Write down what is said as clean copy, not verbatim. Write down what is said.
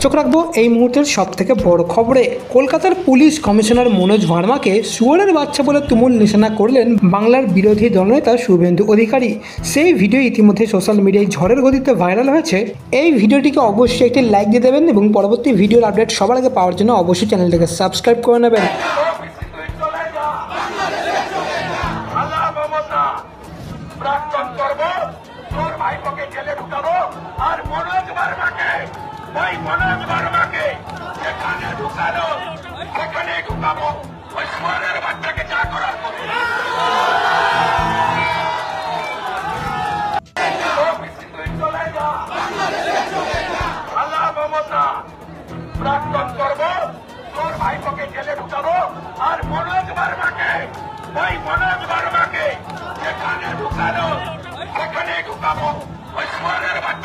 চোখ রাখবো এই মুহূর্তের সবথেকে বড় খবরে। কলকাতার পুলিশ কমিশনার মনোজ ভার্মাকে শুয়োরের বাচ্চা বলে তুমুল নিশানা করলেন বাংলার বিরোধী দলনেতা শুভেন্দু অধিকারী। সেই ভিডিও ইতিমধ্যে সোশ্যাল মিডিয়ায় ঝড়ের গতিতে ভাইরাল হয়েছে। এই ভিডিওটিকে অবশ্যই একটি লাইক দিয়ে দেবেন এবং পরবর্তী ভিডিওর আপডেট সবার আগে পাওয়ার জন্য অবশ্যই চ্যানেলটিকে সাবস্ক্রাইব করে নেবেন। প্রাক্তন করব তোর ভাইপোকে জেলে ঢুকাবো আর মনোজ ভার্মাকে যেখানে ঢুকালো সেখানে ঢুকাবো। ওই শুয়োরের বাচ্চাকে যা করার করবো। প্রাক্তন করব তোর ভাইপোকে জেলে ঢুকাবো আর মনোজ ভার্মাকে যেখানে ঢুকালো সেখানে ঢুকাবো। ওই শুয়োরের বাচ্চা